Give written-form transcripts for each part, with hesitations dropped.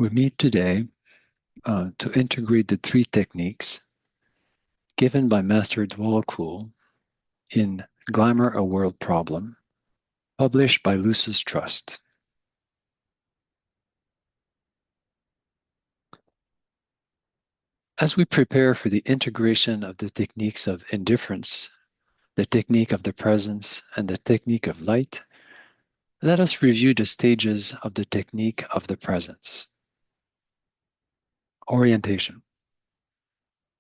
We meet today to integrate the three techniques given by Master Dwalakul in Glamour, a World Problem, published by Lucis Trust. As we prepare for the integration of the techniques of indifference, the technique of the presence, and the technique of light, let us review the stages of the technique of the presence. Orientation.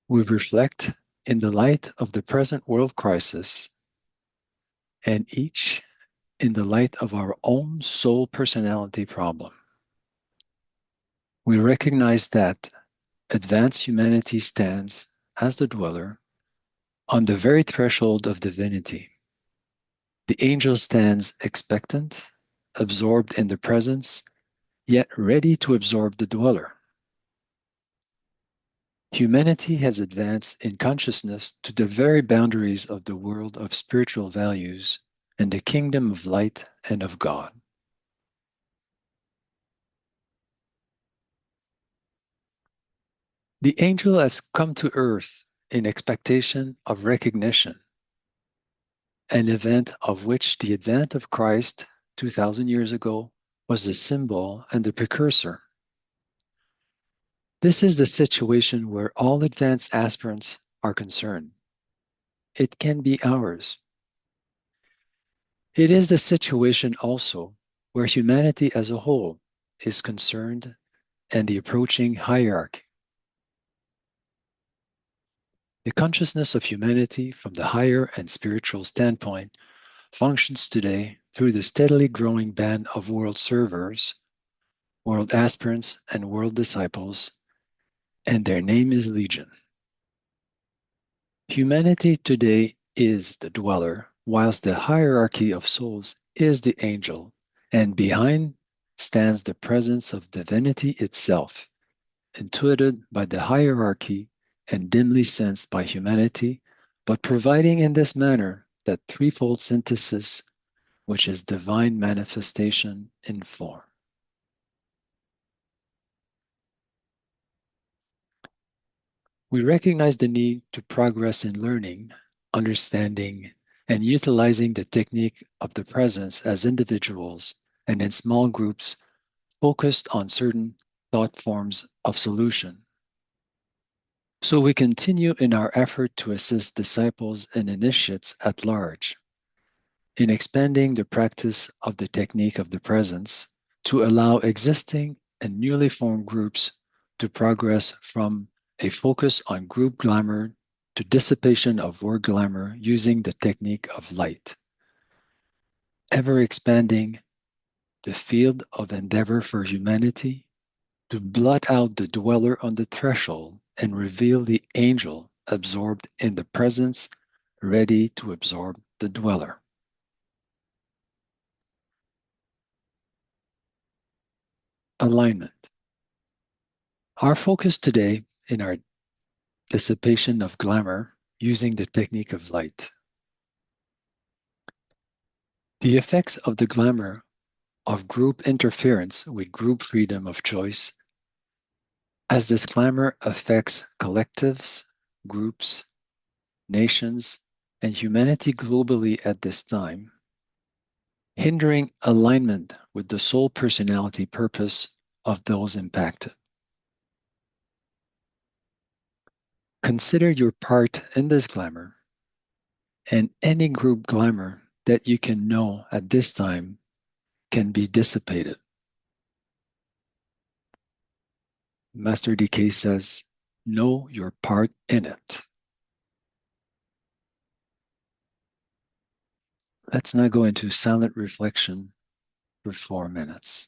We reflect in the light of the present world crisis and each in the light of our own soul personality problem. We recognize that advanced humanity stands as the dweller on the very threshold of divinity. The angel stands expectant, absorbed in the presence, yet ready to absorb the dweller. Humanity has advanced in consciousness to the very boundaries of the world of spiritual values and the kingdom of light and of God. The angel has come to earth in expectation of recognition, an event of which the advent of Christ 2,000 years ago was the symbol and the precursor. This is the situation where all advanced aspirants are concerned. It can be ours. It is the situation also where humanity as a whole is concerned and the approaching hierarchy. The consciousness of humanity from the higher and spiritual standpoint functions today through the steadily growing band of world servers, world aspirants, and world disciples, and their name is Legion. Humanity today is the dweller, whilst the hierarchy of souls is the angel, and behind stands the presence of divinity itself, intuited by the hierarchy and dimly sensed by humanity, but providing in this manner that threefold synthesis which is divine manifestation in form. We recognize the need to progress in learning, understanding, and utilizing the technique of the presence as individuals and in small groups focused on certain thought forms of solution. So we continue in our effort to assist disciples and initiates at large in expanding the practice of the technique of the presence to allow existing and newly formed groups to progress from a focus on group glamour to dissipation of World Glamour using the technique of light, ever expanding the field of endeavor for humanity to blot out the dweller on the threshold and reveal the angel absorbed in the presence, ready to absorb the dweller. Alignment. Our focus today in our dissipation of glamour using the technique of light. The effects of the glamour of group interference with group freedom of choice, as this glamour affects collectives, groups, nations, and humanity globally at this time, hindering alignment with the soul personality purpose of those impacted. Consider your part in this glamour and any group glamour that you can know at this time can be dissipated. Master DK says, know your part in it. Let's now go into silent reflection for 4 minutes.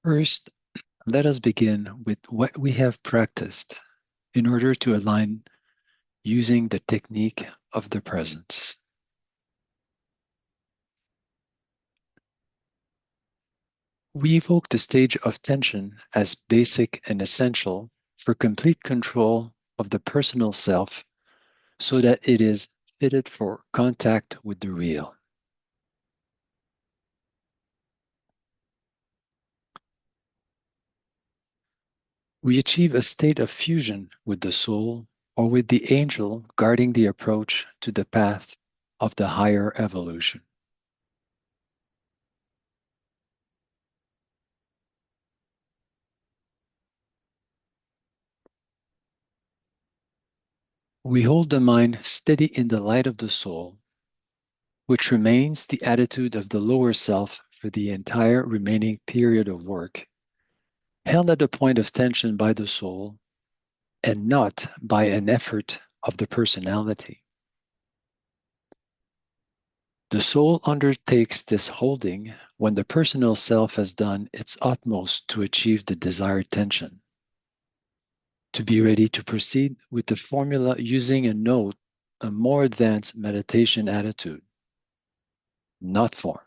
First, let us begin with what we have practiced in order to align using the technique of the presence. We evoke the stage of tension as basic and essential for complete control of the personal self so that it is fitted for contact with the real. We achieve a state of fusion with the soul or with the angel guarding the approach to the path of the higher evolution. We hold the mind steady in the light of the soul, which remains the attitude of the lower self for the entire remaining period of work, held at a point of tension by the soul and not by an effort of the personality. The soul undertakes this holding when the personal self has done its utmost to achieve the desired tension. To be ready to proceed with the formula using a note, a more advanced meditation attitude, not form.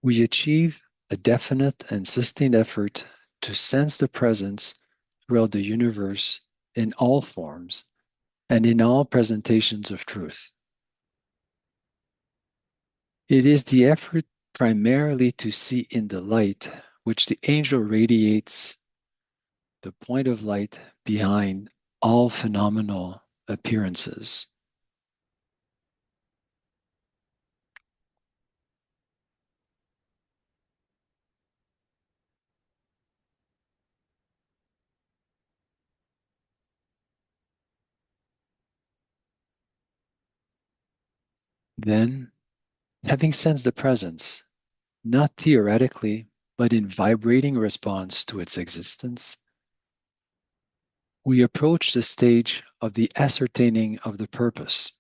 We achieve a definite and sustained effort to sense the presence throughout the universe in all forms and in all presentations of truth. It is the effort primarily to see in the light which the angel radiates, the point of light behind all phenomenal appearances. Then, having sensed the presence, not theoretically, but in vibrating response to its existence, we approach the stage of the ascertaining of the purpose,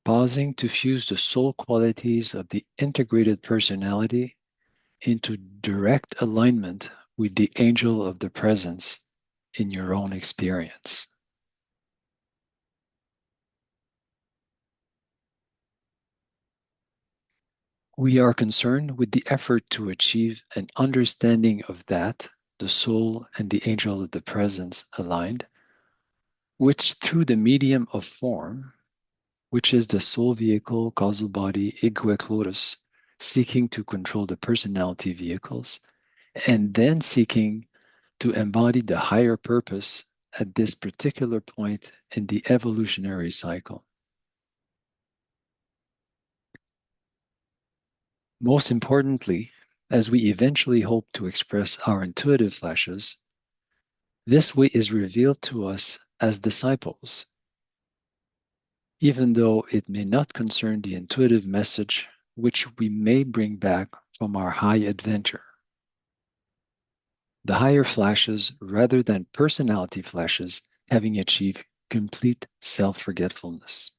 pausing to fuse the soul qualities of the integrated personality into direct alignment with the angel of the presence in your own experience. We are concerned with the effort to achieve an understanding of that, the soul and the angel of the presence aligned, which through the medium of form, which is the soul vehicle, causal body, egoic lotus, seeking to control the personality vehicles, and then seeking to embody the higher purpose at this particular point in the evolutionary cycle. Most importantly, as we eventually hope to express our intuitive flashes, this way is revealed to us as disciples, even though it may not concern the intuitive message which we may bring back from our high adventure. The higher flashes, rather than personality flashes, having achieved complete self forgetfulness.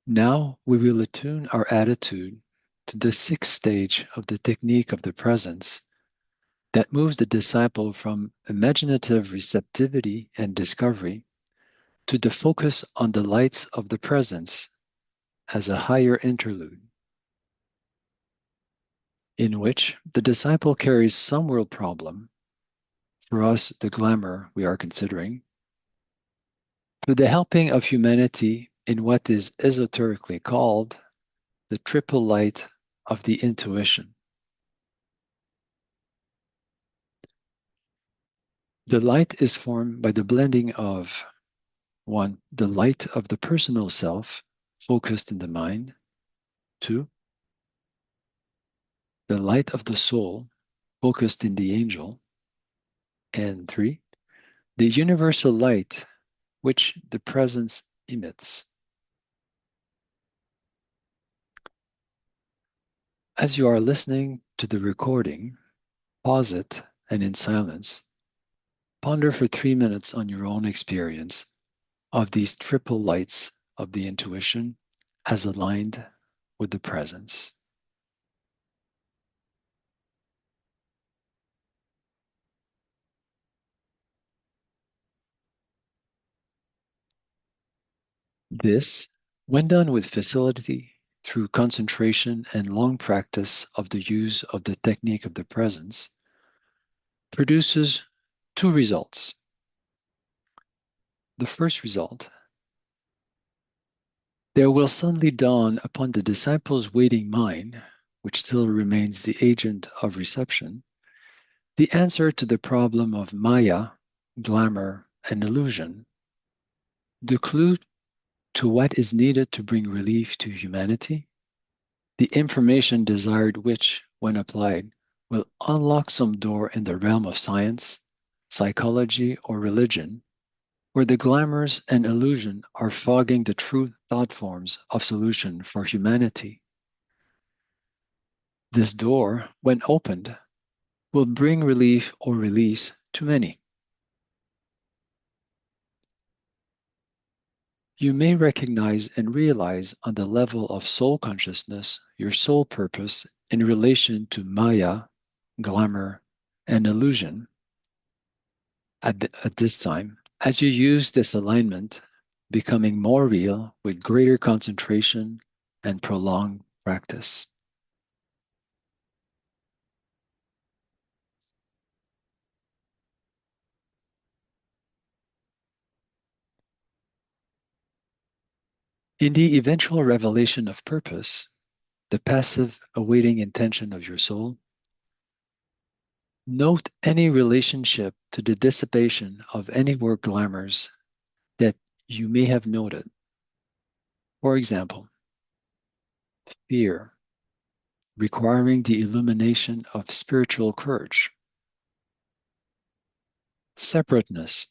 Now we will attune our attitude to the sixth stage of the technique of the presence that moves the disciple from imaginative receptivity and discovery to the focus on the lights of the presence as a higher interlude, in which the disciple carries some world problem, for us the glamour we are considering, to the helping of humanity in what is esoterically called the triple light of the intuition. The light is formed by the blending of one, the light of the personal self focused in the mind, two, the light of the soul focused in the angel. And 3, the universal light which the presence emits. As you are listening to the recording, pause it and in silence, ponder for 3 minutes on your own experience of these triple lights of the intuition as aligned with the presence. This, when done with facility, through concentration and long practice of the use of the technique of the presence, produces 2 results. The first result, there will suddenly dawn upon the disciple's waiting mind, which still remains the agent of reception, the answer to the problem of Maya, glamour, and illusion, the clue to what is needed to bring relief to humanity, the information desired which, when applied, will unlock some door in the realm of science, psychology, or religion, where the glamours and illusion are fogging the true thought forms of solution for humanity. This door, when opened, will bring relief or release to many. You may recognize and realize on the level of soul consciousness your soul purpose in relation to Maya, glamour, and illusion at this time as you use this alignment, becoming more real with greater concentration and prolonged practice. In the eventual revelation of purpose, the passive awaiting intention of your soul, note any relationship to the dissipation of any work glamours that you may have noted. For example, fear, requiring the illumination of spiritual courage, separateness,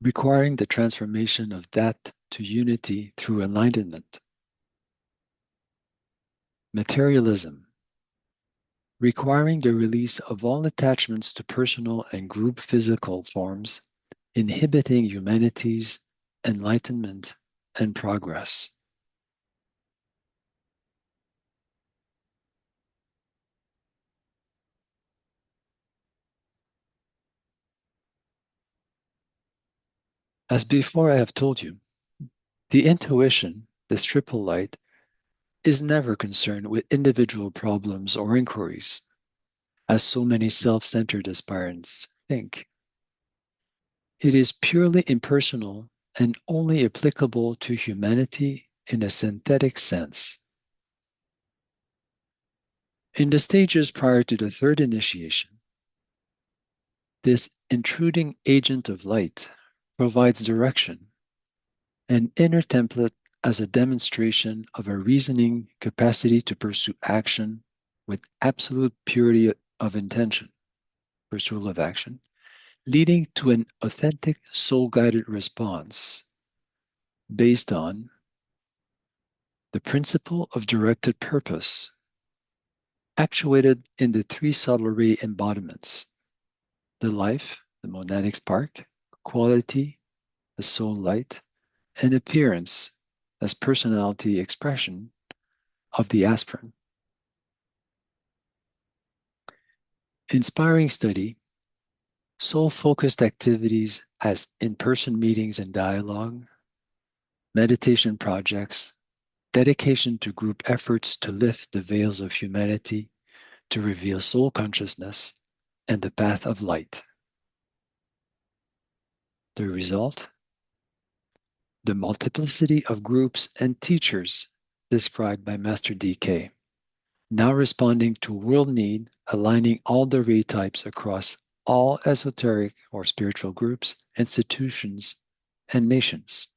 requiring the transformation of that to unity through enlightenment, materialism, requiring the release of all attachments to personal and group physical forms, inhibiting humanity's enlightenment and progress. As before I have told you, the intuition, this triple light, is never concerned with individual problems or inquiries, as so many self-centered aspirants think. It is purely impersonal and only applicable to humanity in a synthetic sense. In the stages prior to the third initiation, this intruding agent of light provides direction, an inner template as a demonstration of a reasoning capacity to pursue action with absolute purity of intention, pursuit of action, leading to an authentic soul-guided response based on the principle of directed purpose, actuated in the 3 subtle ray embodiments, the life, the monadic spark, quality, the soul light, and appearance as personality expression of the aspirant. Inspiring study, soul-focused activities as in-person meetings and dialogue, meditation projects, dedication to group efforts to lift the veils of humanity, to reveal soul consciousness and the path of light. The result? The multiplicity of groups and teachers described by Master DK, now responding to world need, aligning all the ray types across all esoteric or spiritual groups, institutions, and nations.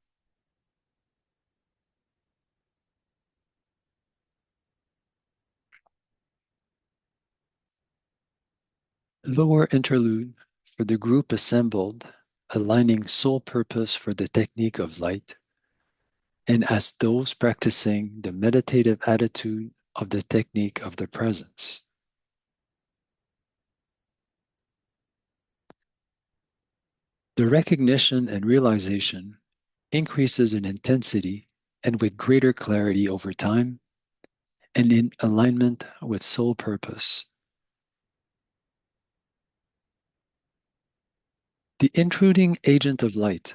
Lower interlude for the group assembled, aligning soul purpose for the technique of light, and as those practicing the meditative attitude of the technique of the presence. The recognition and realization increases in intensity and with greater clarity over time and in alignment with soul purpose. The intruding agent of light,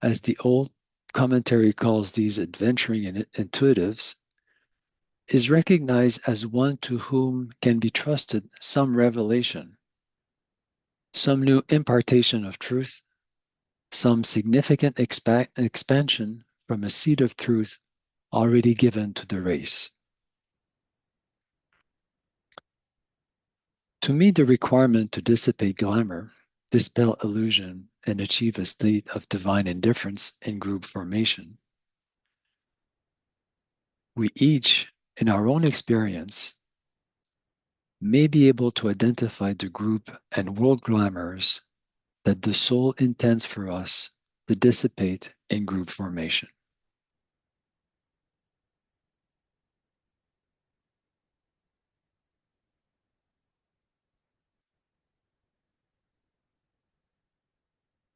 as the old commentary calls these adventuring intuitives, is recognized as one to whom can be trusted some revelation, some new impartation of truth, some significant expansion from a seed of truth already given to the race. To meet the requirement to dissipate glamour, dispel illusion, and achieve a state of divine indifference in group formation, we each, in our own experience, may be able to identify the group and world glamours that the soul intends for us to dissipate in group formation.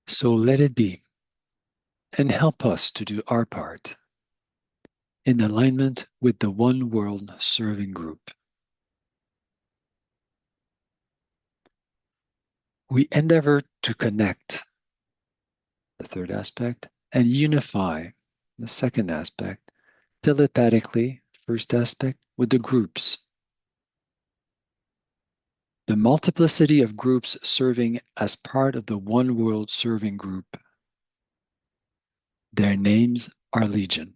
So let it be, and help us to do our part in alignment with the one world serving group. We endeavor to connect, the third aspect, and unify, the second aspect, telepathically, first aspect, with the groups. The multiplicity of groups serving as part of the one world serving group. Their names are legion.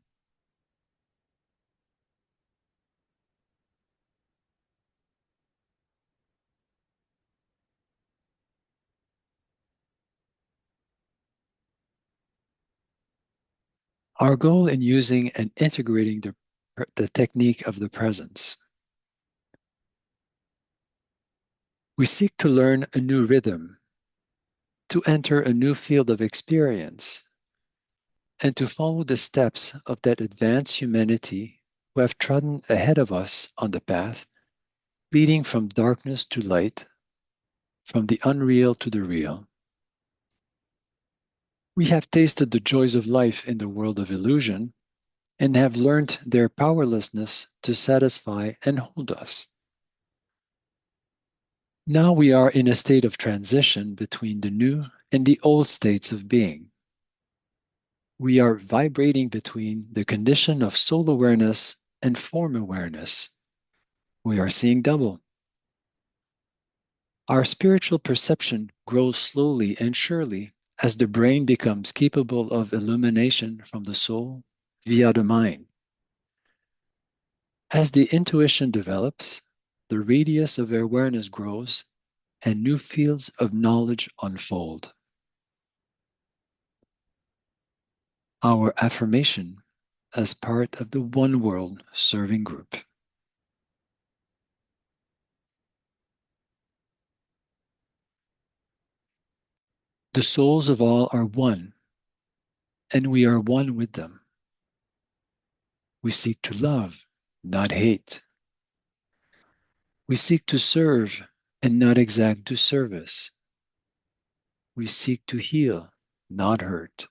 Our goal in using and integrating the technique of the presence. We seek to learn a new rhythm, to enter a new field of experience, and to follow the steps of that advanced humanity who have trodden ahead of us on the path, leading from darkness to light, from the unreal to the real. We have tasted the joys of life in the world of illusion and have learned their powerlessness to satisfy and hold us. Now we are in a state of transition between the new and the old states of being. We are vibrating between the condition of soul awareness and form awareness. We are seeing double. Our spiritual perception grows slowly and surely as the brain becomes capable of illumination from the soul via the mind. As the intuition develops, the radius of awareness grows and new fields of knowledge unfold. Our affirmation as part of the One World Serving Group. The souls of all are one, and we are one with them. We seek to love, not hate. We seek to serve and not exact to service. We seek to heal, not hurt.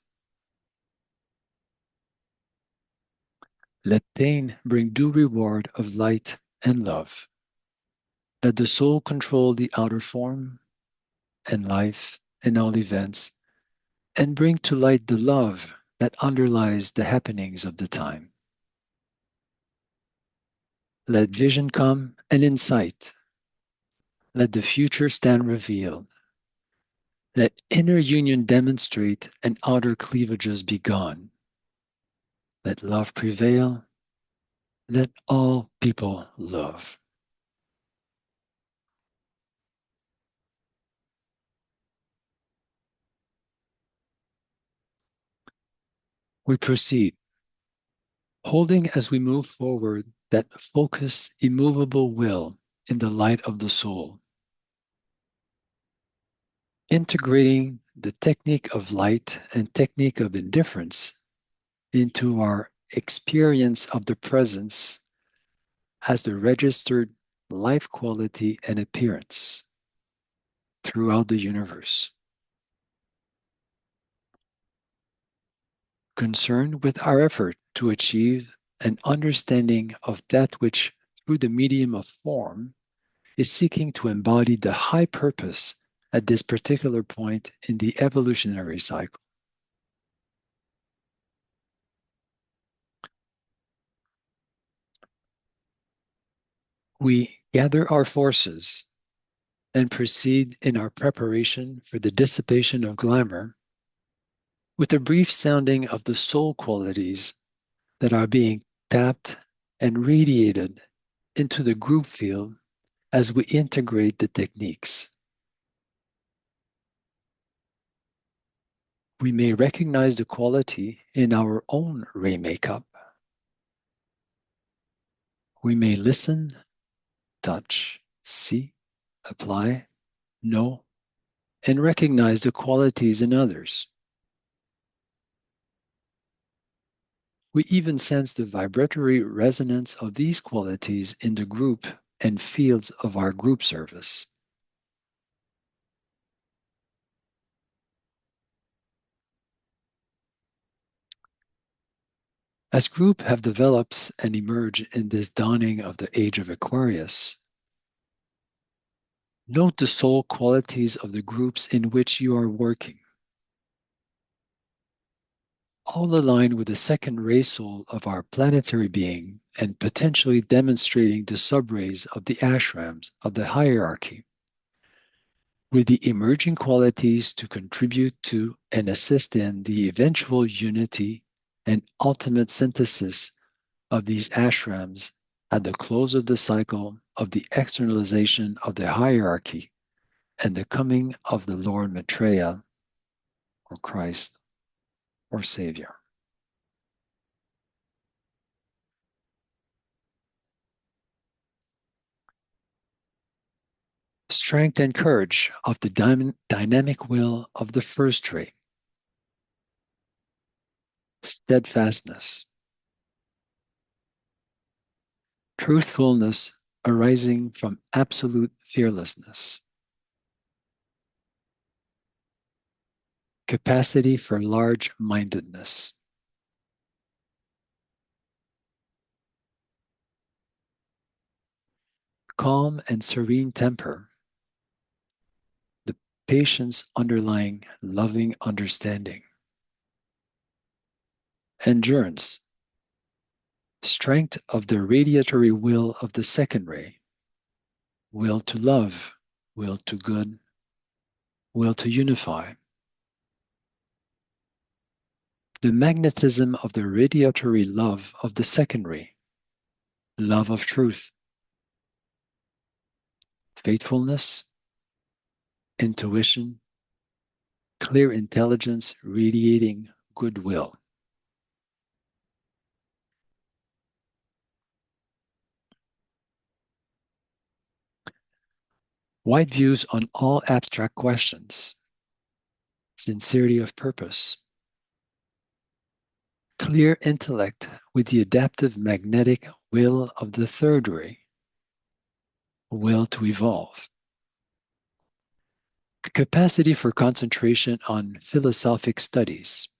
Let pain bring due reward of light and love. Let the soul control the outer form and life and all events, and bring to light the love that underlies the happenings of the time. Let vision come and insight. Let the future stand revealed. Let inner union demonstrate and outer cleavages be gone. Let love prevail. Let all people love. We proceed, holding as we move forward that focused, immovable will in the light of the soul. integrating the technique of light and technique of indifference into our experience of the presence as the registered life quality and appearance throughout the universe. Concerned with our effort to achieve an understanding of that which, through the medium of form, is seeking to embody the high purpose at this particular point in the evolutionary cycle. We gather our forces and proceed in our preparation for the dissipation of glamour with a brief sounding of the soul qualities that are being tapped and radiated into the group field as we integrate the techniques. We may recognize the quality in our own ray makeup. We may listen, touch, see, apply, know, and recognize the qualities in others. We even sense the vibratory resonance of these qualities in the group and fields of our group service. As group have developed and emerged in this dawning of the age of Aquarius, note the soul qualities of the groups in which you are working, all aligned with the second ray soul of our planetary being and potentially demonstrating the subrays of the ashrams of the hierarchy, with the emerging qualities to contribute to and assist in the eventual unity and ultimate synthesis of these ashrams at the close of the cycle of the externalization of the hierarchy and the coming of the Lord Maitreya, or Christ, or Savior. Strength and courage of the dynamic will of the first ray. Steadfastness. Truthfulness arising from absolute fearlessness. Capacity for large-mindedness. Calm and serene temper. The patience underlying loving understanding. Endurance. Strength of the radiatory will of the second ray. Will to love, will to good, will to unify. The magnetism of the radiatory love of the second ray. Love of truth. Faithfulness. Intuition. Clear intelligence radiating goodwill. Wide views on all abstract questions. Sincerity of purpose. Clear intellect with the adaptive magnetic will of the third ray. Will to evolve. Capacity for concentration on philosophic studies.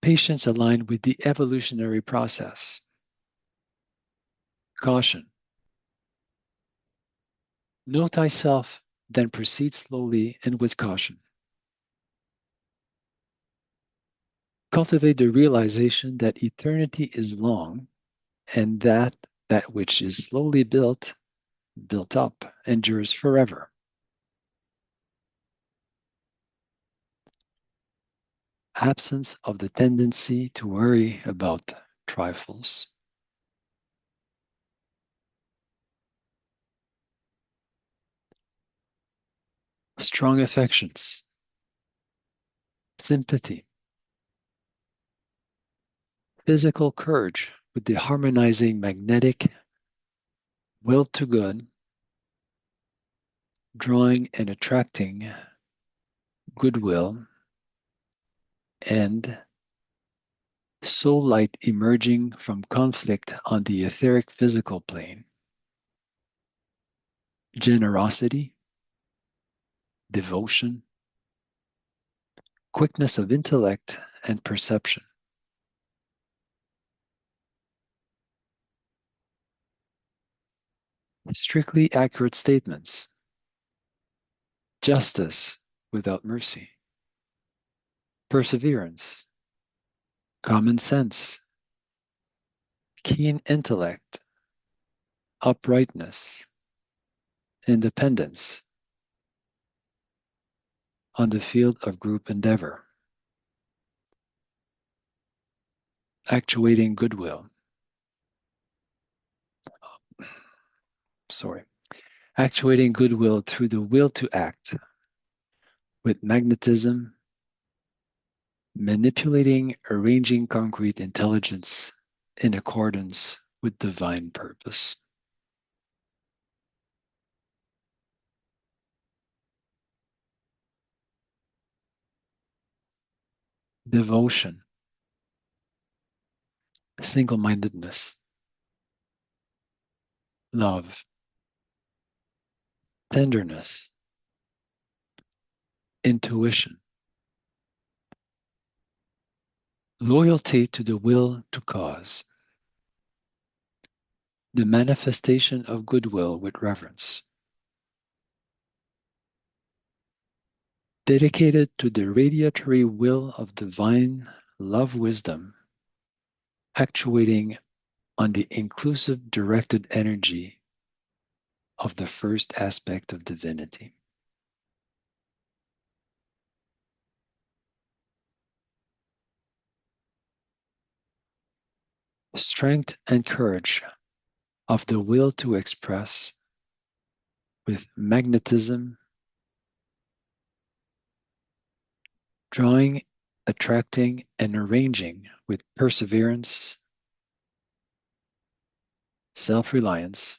Patience aligned with the evolutionary process. Caution. Know thyself, then proceed slowly and with caution. Cultivate the realization that eternity is long and that that which is slowly built up, endures forever. Absence of the tendency to worry about trifles. Strong affections. Sympathy. Physical courage with the harmonizing magnetic will to good drawing and attracting goodwill and soul light emerging from conflict on the etheric physical plane, generosity, devotion, quickness of intellect and perception, strictly accurate statements, justice without mercy, perseverance, common sense, keen intellect, uprightness, independence on the field of group endeavor, actuating goodwill, sorry, actuating goodwill through the will to act with magnetism, manipulating, arranging concrete intelligence in accordance with divine purpose. Devotion, single-mindedness, love, tenderness, intuition, loyalty to the will to cause, the manifestation of goodwill with reverence, dedicated to the radiatory will of divine love wisdom, actuating on the inclusive directed energy of the first aspect of divinity. Strength and courage of the will to express with magnetism, drawing, attracting, and arranging with perseverance, self-reliance,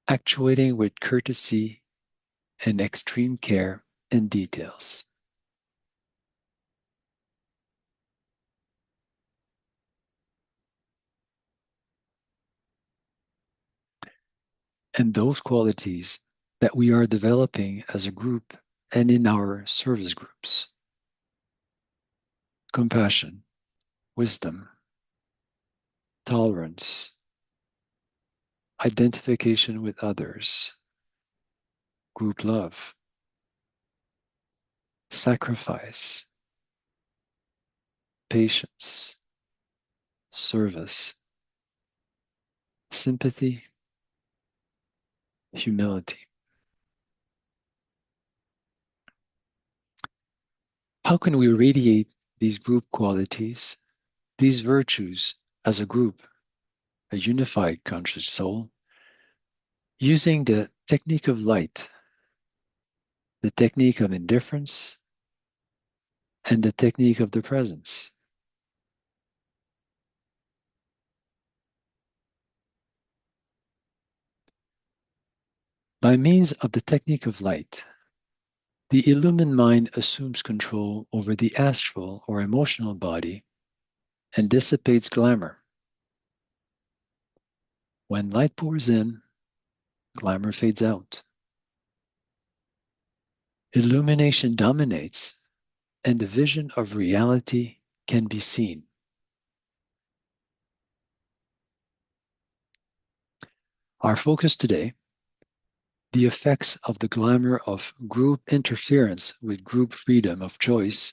actuating with courtesy and extreme care in details. And those qualities that we are developing as a group and in our service groups: compassion, wisdom, tolerance, identification with others, group love, sacrifice, patience, service, sympathy, humility. How can we radiate these group qualities, these virtues as a group, a unified conscious soul, using the technique of light, the technique of indifference, and the technique of the presence? By means of the technique of light, the illumined mind assumes control over the astral or emotional body and dissipates glamour. When light pours in, glamour fades out. Illumination dominates, and the vision of reality can be seen. Our focus today: the effects of the glamour of group interference with group freedom of choice,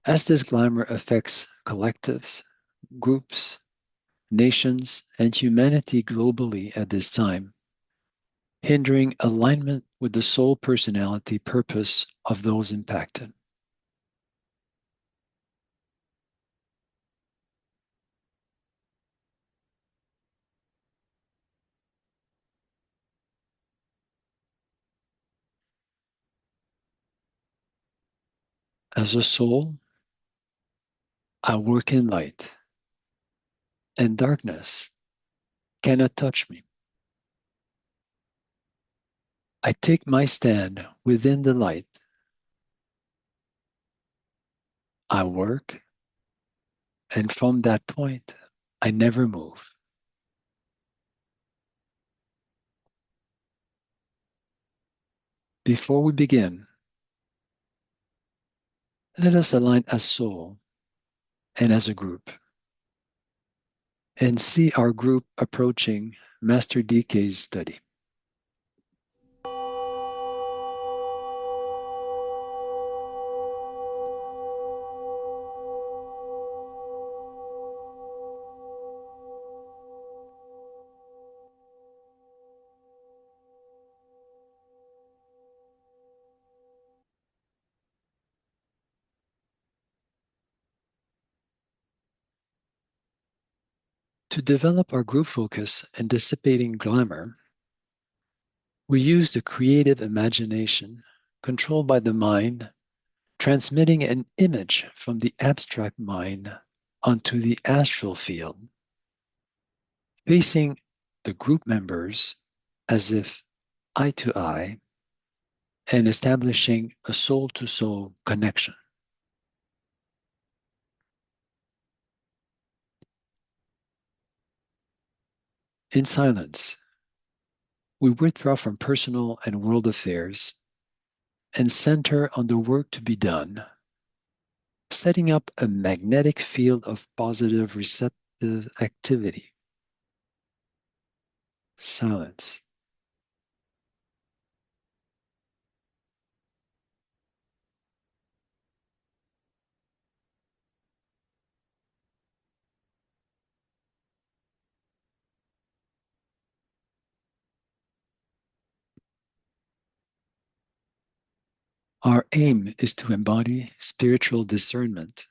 as this glamour affects collectives, groups, nations, and humanity globally at this time, hindering alignment with the soul personality purpose of those impacted. As a soul, I work in light, and darkness cannot touch me. I take my stand within the light. I work, and from that point, I never move. Before we begin, let us align as soul and as a group and see our group approaching Master DK's study. To develop our group focus and dissipating glamour, we use the creative imagination controlled by the mind, transmitting an image from the abstract mind onto the astral field, facing the group members as if eye to eye and establishing a soul to soul connection. In silence, we withdraw from personal and world affairs and center on the work to be done, setting up a magnetic field of positive receptive activity. Silence. Our aim is to embody spiritual discernment,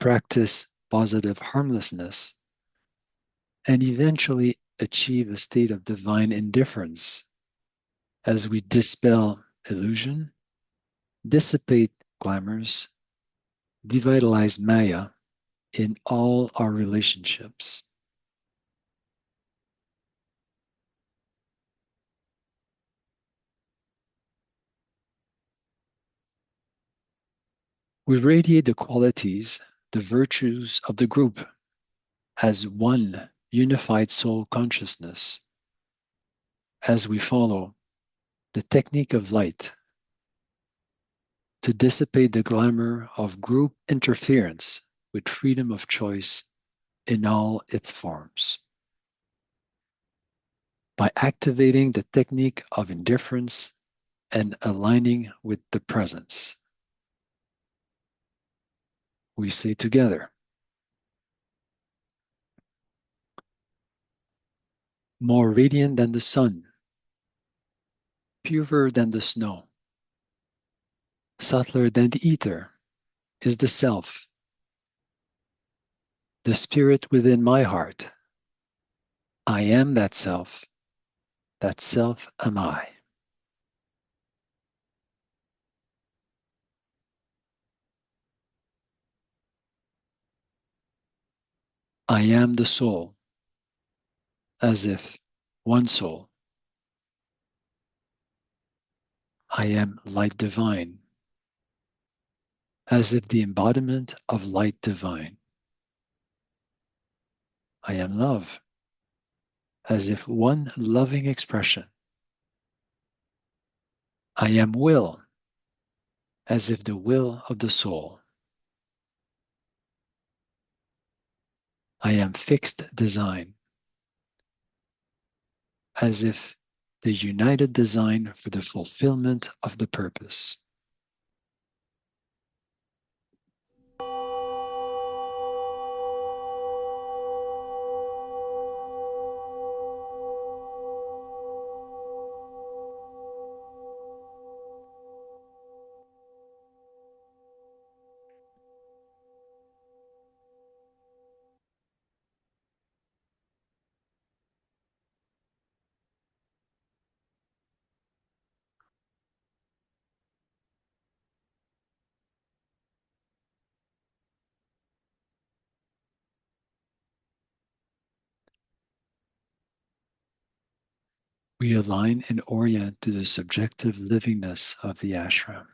practice positive harmlessness, and eventually achieve a state of divine indifference as we dispel illusion, dissipate glamours, devitalize Maya in all our relationships. We radiate the qualities, the virtues of the group as one unified soul consciousness as we follow the technique of light to dissipate the glamour of group interference with freedom of choice in all its forms. By activating the technique of indifference and aligning with the presence, we say together, more radiant than the sun, purer than the snow, subtler than the ether is the self, the spirit within my heart. I am that self am I. I am the soul, as if one soul. I am light divine, as if the embodiment of light divine. I am love, as if one loving expression. I am will, as if the will of the soul. I am fixed design, as if the united design for the fulfillment of the purpose. We align and orient to the subjective livingness of the ashram.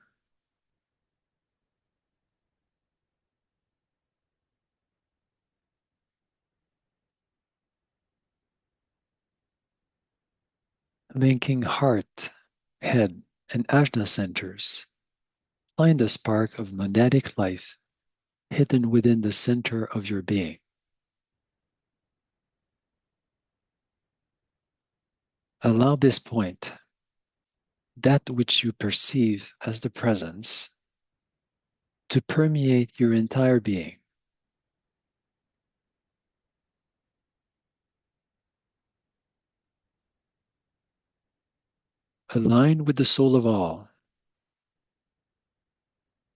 Linking heart, head, and ajna centers, find the spark of monadic life hidden within the center of your being. Allow this point, that which you perceive as the presence, to permeate your entire being. Align with the soul of all.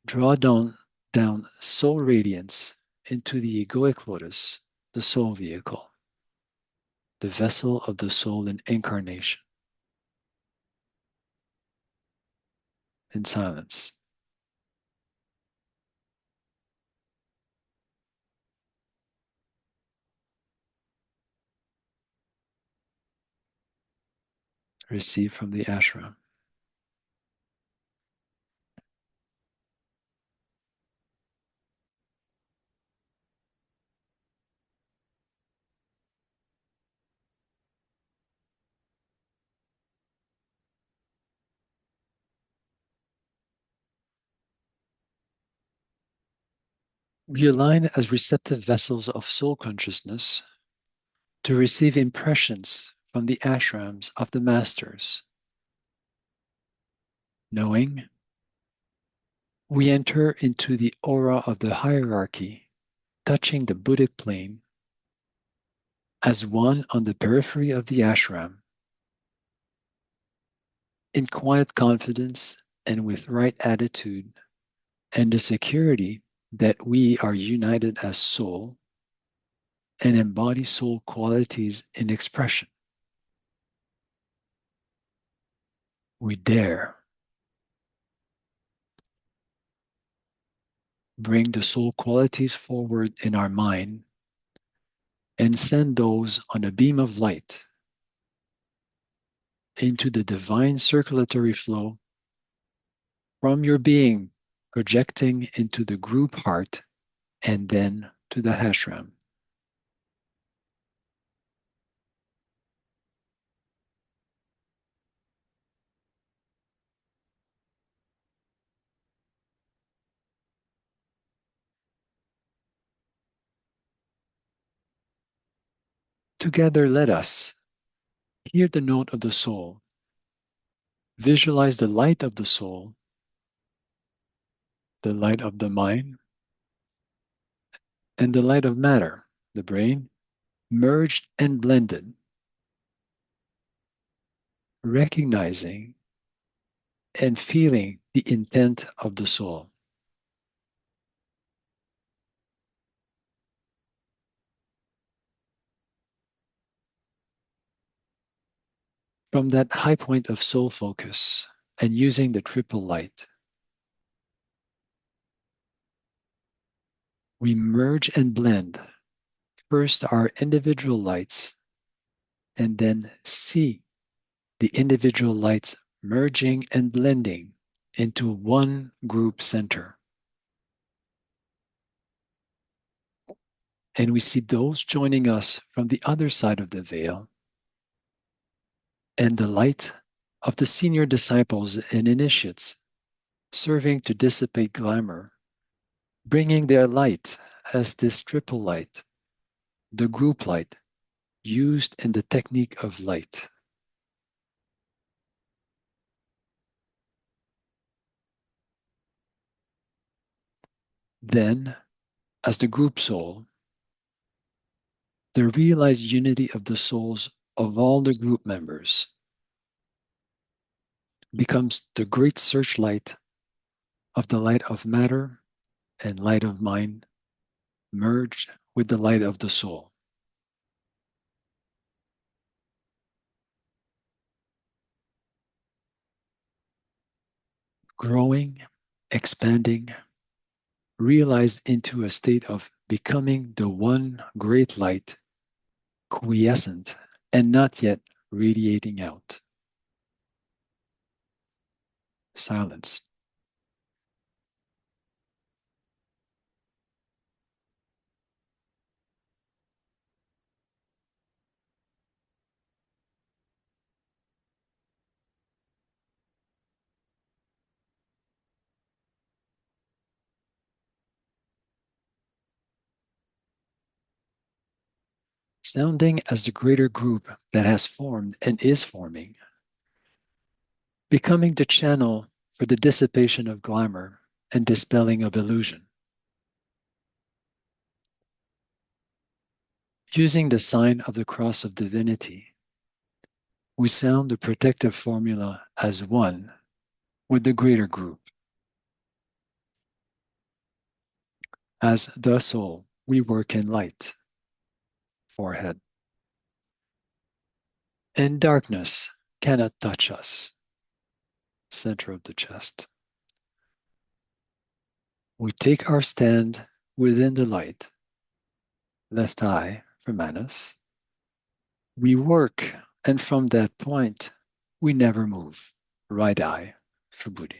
Draw down soul radiance into the egoic lotus, the soul vehicle, the vessel of the soul in incarnation. In silence. Receive from the ashram. We align as receptive vessels of soul consciousness to receive impressions from the ashrams of the masters. Knowing, we enter into the aura of the hierarchy, touching the Buddhic plane as one on the periphery of the ashram, in quiet confidence and with right attitude, and the security that we are united as soul and embody soul qualities in expression. We dare bring the soul qualities forward in our mind and send those on a beam of light into the divine circulatory flow from your being, projecting into the group heart and then to the ashram. Together, let us hear the note of the soul, visualize the light of the soul, the light of the mind, and the light of matter, the brain, merged and blended, recognizing and feeling the intent of the soul. From that high point of soul focus and using the triple light, we merge and blend first our individual lights and then see the individual lights merging and blending into one group center. And we see those joining us from the other side of the veil, and the light of the senior disciples and initiates serving to dissipate glamour, bringing their light as this triple light, the group light, used in the technique of light. Then, as the group soul, the realized unity of the souls of all the group members becomes the great searchlight of the light of matter and light of mind merged with the light of the soul. Growing, expanding, realized into a state of becoming the one great light, quiescent and not yet radiating out. silence. Sounding as the greater group that has formed and is forming, becoming the channel for the dissipation of glamour and dispelling of illusion. Using the sign of the cross of divinity, we sound the protective formula as one with the greater group. As the soul, we work in light, forehead. And darkness cannot touch us, center of the chest. We take our stand within the light, left eye for Manas. We work, and from that point, we never move, right eye for Buddhi.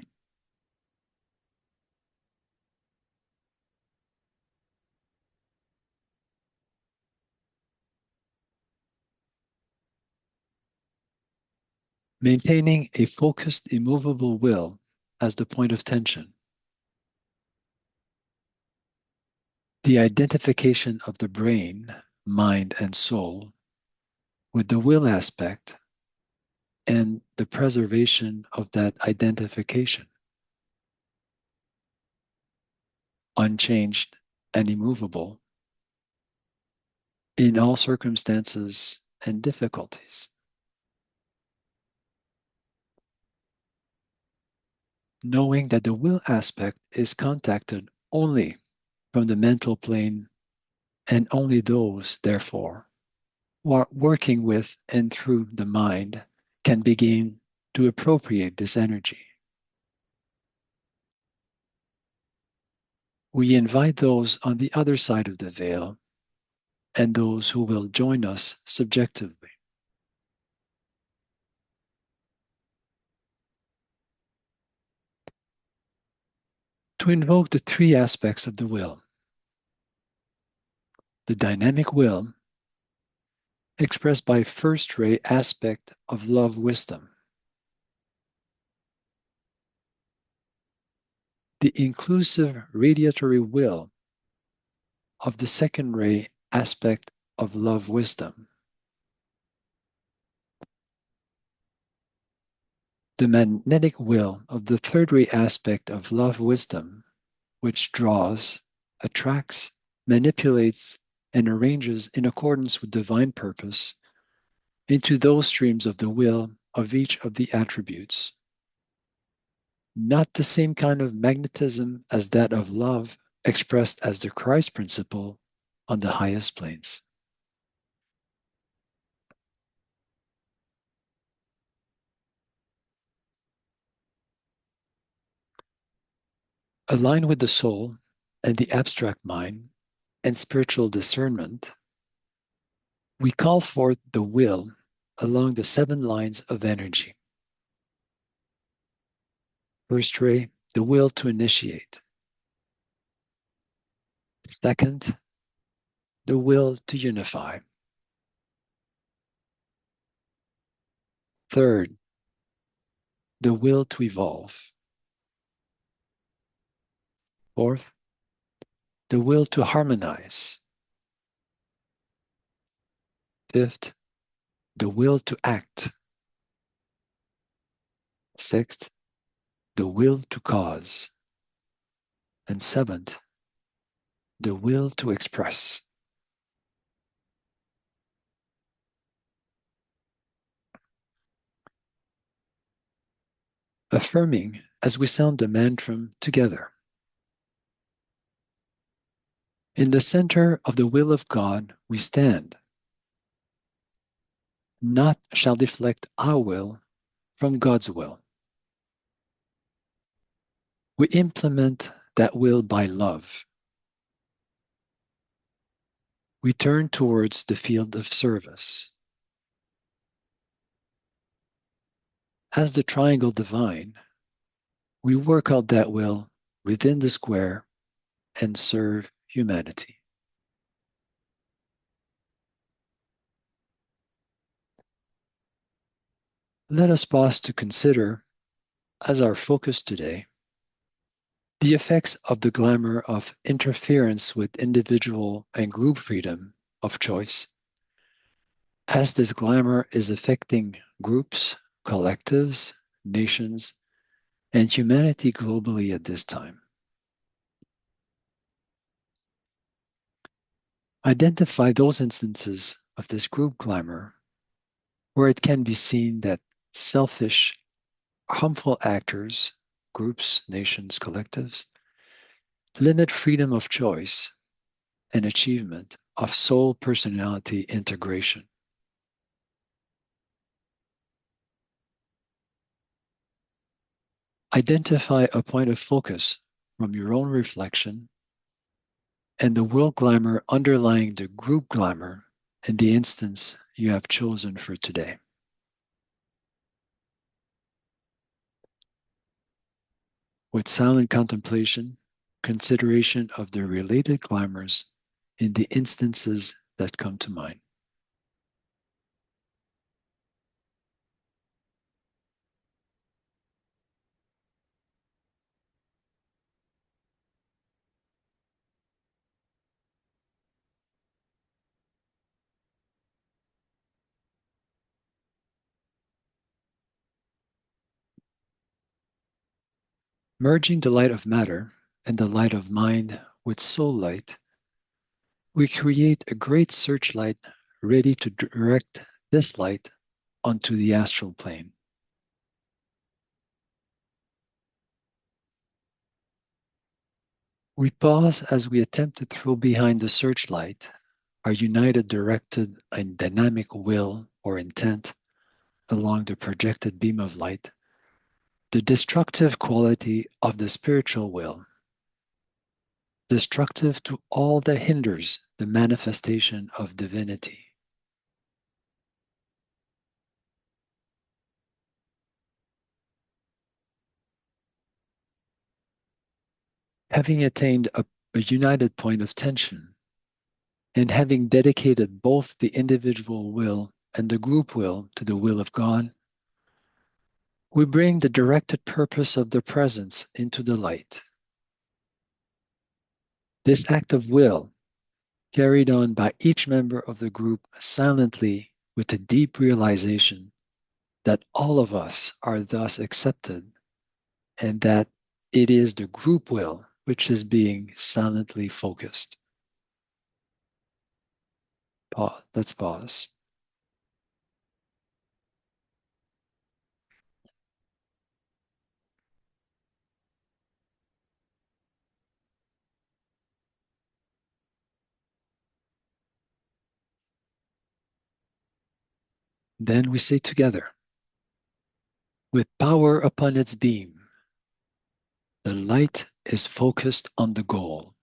Maintaining a focused, immovable will as the point of tension. The identification of the brain, mind, and soul with the will aspect and the preservation of that identification. Unchanged and immovable in all circumstances and difficulties. Knowing that the will aspect is contacted only from the mental plane and only those, therefore, who are working with and through the mind can begin to appropriate this energy. We invite those on the other side of the veil and those who will join us subjectively. To invoke the three aspects of the will. The dynamic will, expressed by first ray aspect of love wisdom. The inclusive radiatory will of the second ray aspect of love wisdom. The magnetic will of the third ray aspect of love wisdom, which draws, attracts, manipulates, and arranges in accordance with divine purpose into those streams of the will of each of the attributes. Not the same kind of magnetism as that of love expressed as the Christ principle on the highest planes. Aligned with the soul and the abstract mind and spiritual discernment, we call forth the will along the 7 lines of energy. First ray, the will to initiate. Second, the will to unify. Third, the will to evolve. Fourth, the will to harmonize. Fifth, the will to act. Sixth, the will to cause. And seventh, the will to express. Affirming as we sound the mantra together. In the center of the will of God, we stand. Naught shall deflect our will from God's will. We implement that will by love. We turn towards the field of service. As the triangle divine, We work out that will within the square and serve humanity. Let us pause to consider, as our focus today, the effects of the glamour of interference with individual and group freedom of choice, as this glamour is affecting groups, collectives, nations, and humanity globally at this time. Identify those instances of this group glamour where it can be seen that selfish, harmful actors, groups, nations, collectives, limit freedom of choice and achievement of soul personality integration. Identify a point of focus from your own reflection and the world glamour underlying the group glamour in the instance you have chosen for today. With silent contemplation, consideration of the related glamours in the instances that come to mind. Merging the light of matter and the light of mind with soul light, we create a great searchlight ready to direct this light onto the astral plane. We pause as we attempt to throw behind the searchlight our united, directed, and dynamic will or intent along the projected beam of light, the destructive quality of the spiritual will, destructive to all that hinders the manifestation of divinity. Having attained a united point of tension, and having dedicated both the individual will and the group will to the will of God, we bring the directed purpose of the presence into the light. This act of will, carried on by each member of the group silently with a deep realization that all of us are thus accepted and that it is the group will which is being silently focused. Pause. Let's pause. Then we say together, with power upon its beam, the light is focused on the goal.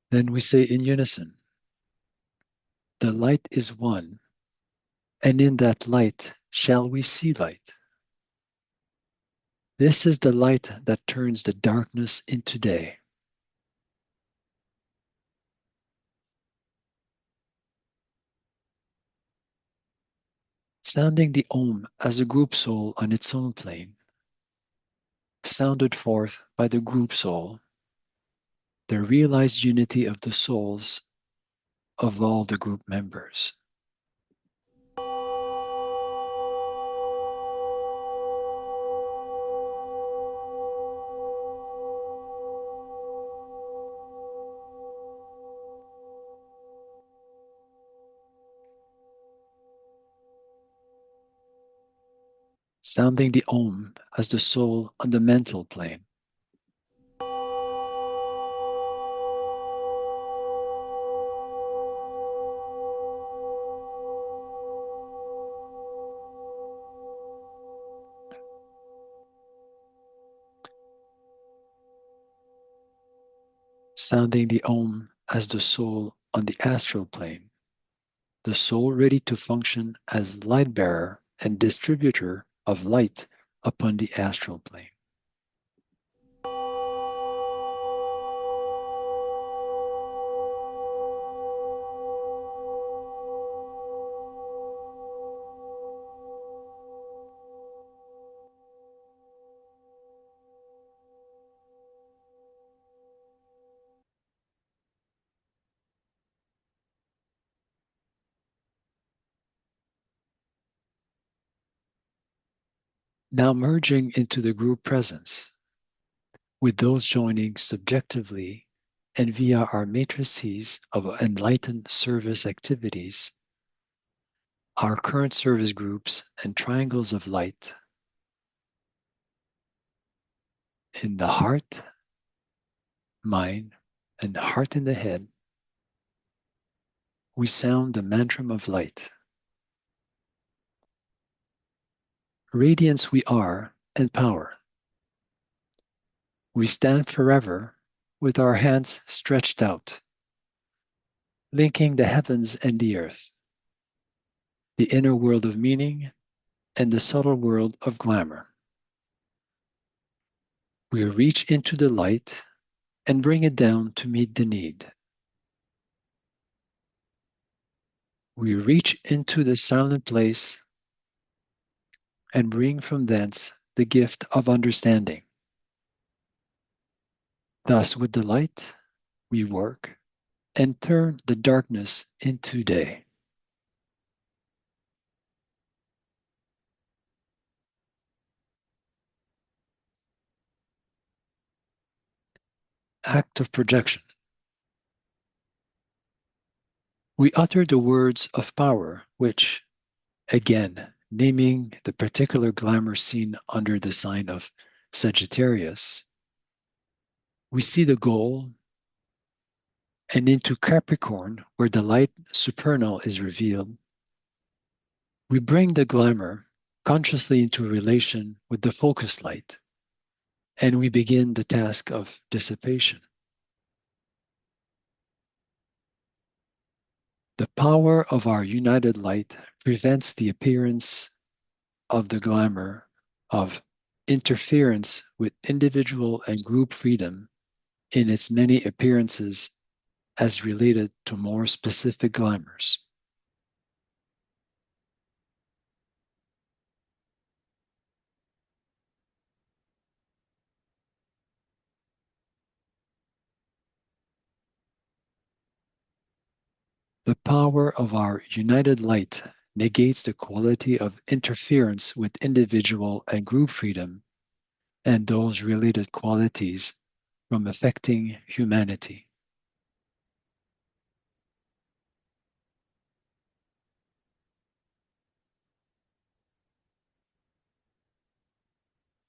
Then we say in unison, the light is one, and in that light shall we see light. This is the light that turns the darkness into day. Sounding the Om as a group soul on its own plane, sounded forth by the group soul, the realized unity of the souls of all the group members. Sounding the Om as the soul on the mental plane, sounding the Om as the soul on the astral plane, the soul ready to function as light bearer and distributor of light upon the astral plane. Now merging into the group presence, with those joining subjectively and via our matrices of enlightened service activities, our current service groups and triangles of light in the heart, mind, and heart in the head, we sound the mantra of light. Radiance we are and power. We stand forever with our hands stretched out, linking the heavens and the earth, the inner world of meaning and the subtle world of glamour. We reach into the light and bring it down to meet the need. We reach into the silent place and bring from thence the gift of understanding. Thus, with the light, we work and turn the darkness into day. Act of projection. We utter the words of power, which, again, naming the particular glamour scene under the sign of Sagittarius, we see the goal and into Capricorn, where the light supernal is revealed, we bring the glamour consciously into relation with the focus light, and we begin the task of dissipation. The power of our united light prevents the appearance of the glamour of interference with individual and group freedom in its many appearances as related to more specific glamours. The power of our united light negates the quality of interference with individual and group freedom and those related qualities from affecting humanity.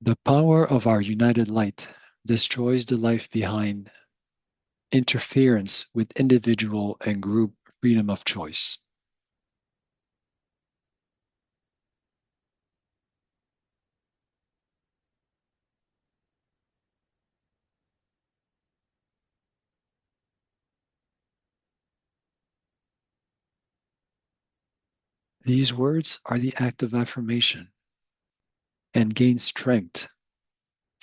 The power of our united light destroys the life behind interference with individual and group freedom of choice. These words are the act of affirmation and gain strength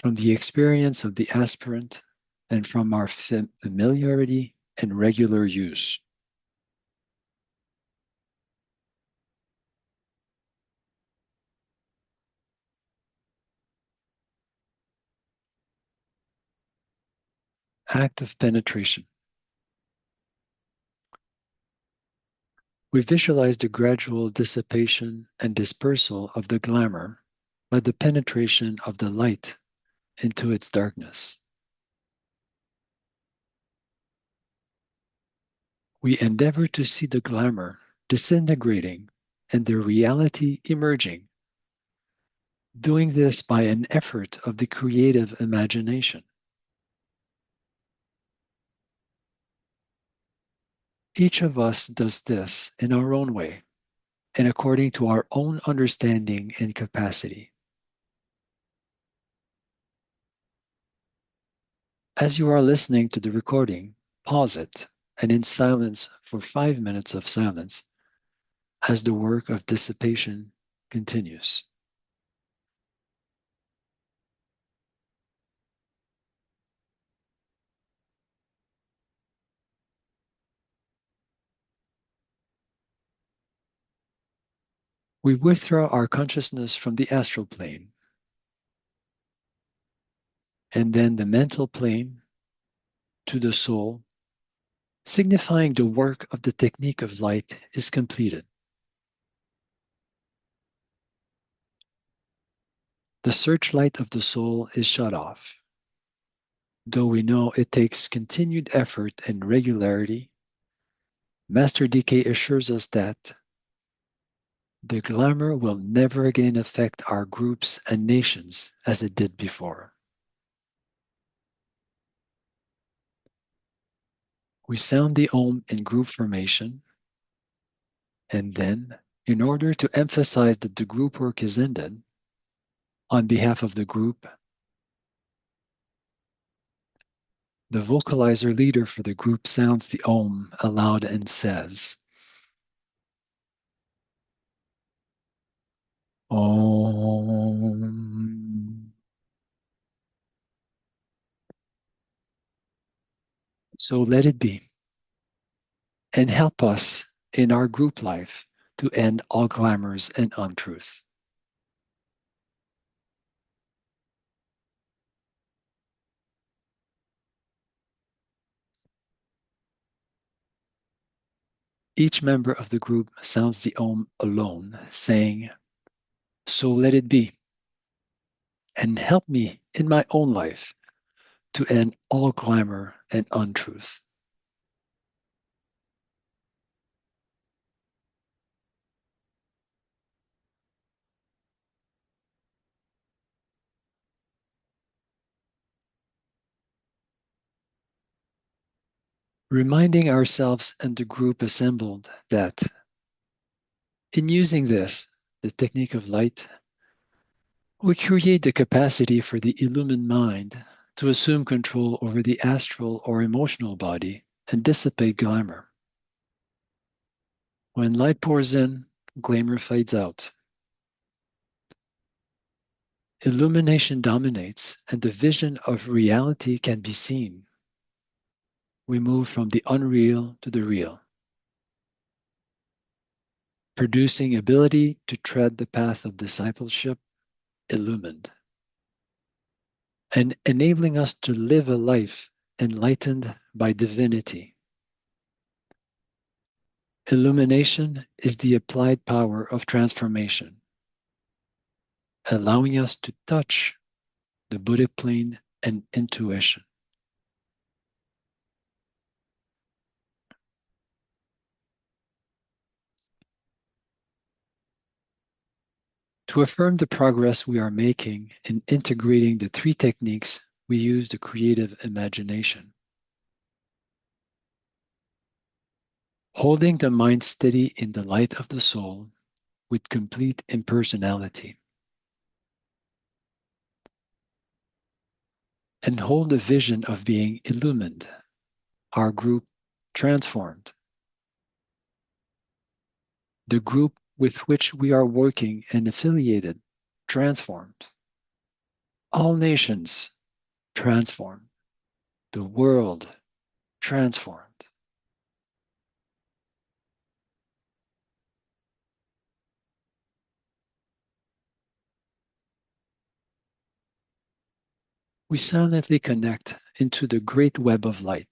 from the experience of the aspirant and from our familiarity and regular use. Act of penetration. We visualize the gradual dissipation and dispersal of the glamour by the penetration of the light into its darkness. We endeavor to see the glamour disintegrating and the reality emerging, doing this by an effort of the creative imagination. Each of us does this in our own way and according to our own understanding and capacity. As you are listening to the recording, pause it and in silence for 5 minutes of silence as the work of dissipation continues. We withdraw our consciousness from the astral plane and then the mental plane to the soul, signifying the work of the technique of light is completed. The searchlight of the soul is shut off, though we know it takes continued effort and regularity. Master DK assures us that the glamour will never again affect our groups and nations as it did before. We sound the Om in group formation, and then, in order to emphasize that the group work is ended, on behalf of the group, the vocalizer leader for the group sounds the Om aloud and says, Om. So let it be, and help us in our group life to end all glamours and untruth. Each member of the group sounds the Om alone, saying, So let it be, and help me in my own life to end all glamour and untruth. Reminding ourselves and the group assembled that in using this, the technique of light, we create the capacity for the illumined mind to assume control over the astral or emotional body and dissipate glamour. When light pours in, glamour fades out. Illumination dominates, and the vision of reality can be seen. We move from the unreal to the real, producing ability to tread the path of discipleship illumined, and enabling us to live a life enlightened by divinity. Illumination is the applied power of transformation, allowing us to touch the Buddhic plane and intuition. To affirm the progress we are making in integrating the three techniques, we use the creative imagination. Holding the mind steady in the light of the soul with complete impersonality. And hold a vision of being illumined, our group transformed, the group with which we are working and affiliated transformed, all nations transformed, the world transformed. We silently connect into the great web of light,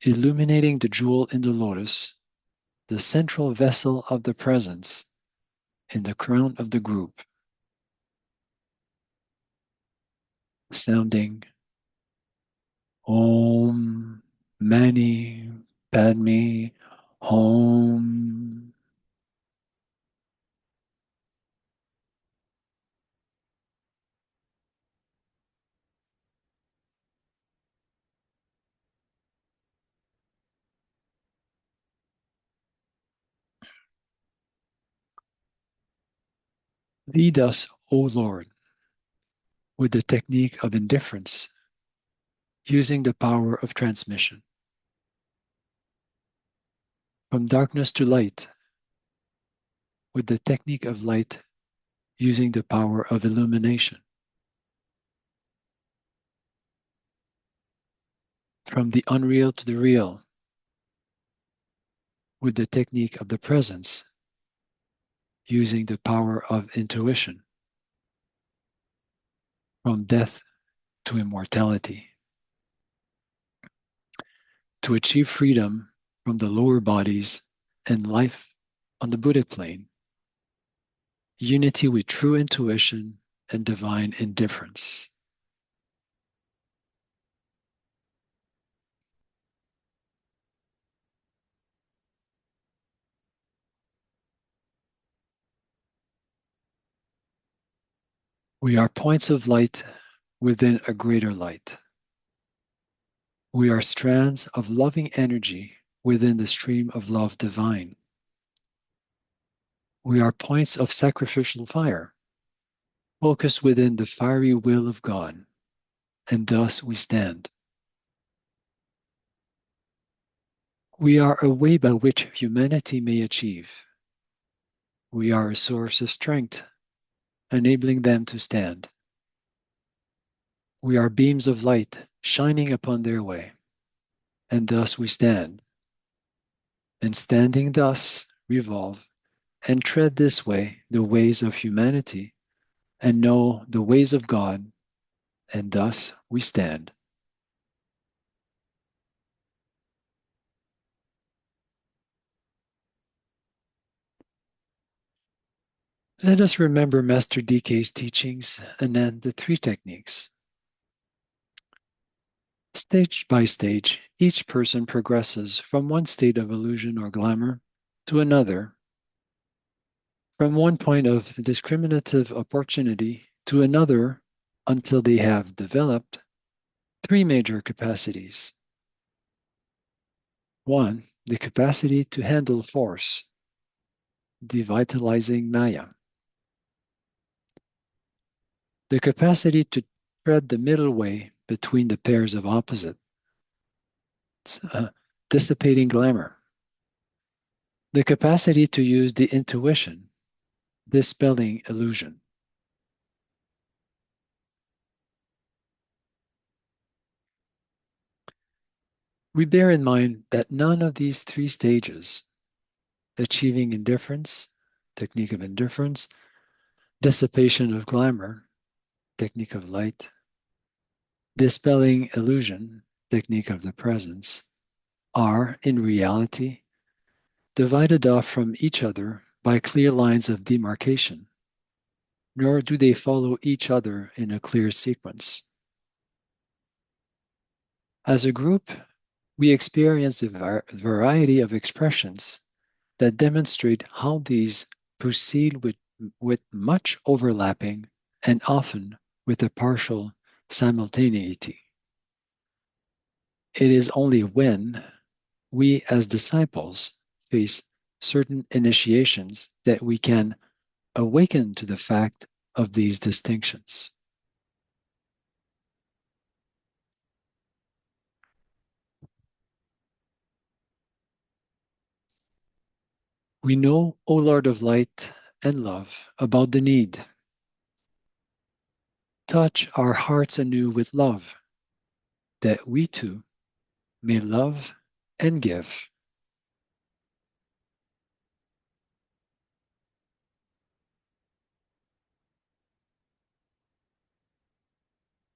illuminating the jewel in the lotus, the central vessel of the presence in the crown of the group, sounding Om Mani Padme Om. Lead us, O Lord, with the technique of indifference, using the power of transmission. From darkness to light, with the technique of light, using the power of illumination. From the unreal to the real, with the technique of the presence, using the power of intuition. From death to immortality, to achieve freedom from the lower bodies and life on the Buddhic plane, unity with true intuition and divine indifference. We are points of light within a greater light. We are strands of loving energy within the stream of love divine. We are points of sacrificial fire, focused within the fiery will of God, and thus we stand. We are a way by which humanity may achieve. We are a source of strength, enabling them to stand. We are beams of light shining upon their way, and thus we stand. And standing thus, revolve and tread this way the ways of humanity, and know the ways of God, and thus we stand. Let us remember Master DK's teachings and then the three techniques. Stage by stage, each person progresses from one state of illusion or glamour to another, from one point of discriminative opportunity to another, until they have developed three major capacities. One, the capacity to handle force, devitalizing Maya. The capacity to tread the middle way between the pairs of opposites, dissipating glamour. The capacity to use the intuition, dispelling illusion. We bear in mind that none of these three stages, achieving indifference, technique of indifference, dissipation of glamour, technique of light, dispelling illusion, technique of the presence, are, in reality, divided off from each other by clear lines of demarcation, nor do they follow each other in a clear sequence. As a group, we experience a variety of expressions that demonstrate how these proceed with much overlapping and often with a partial simultaneity. It is only when we as disciples face certain initiations that we can awaken to the fact of these distinctions. We know, O Lord of light and love, about the need. Touch our hearts anew with love, that we too may love and give.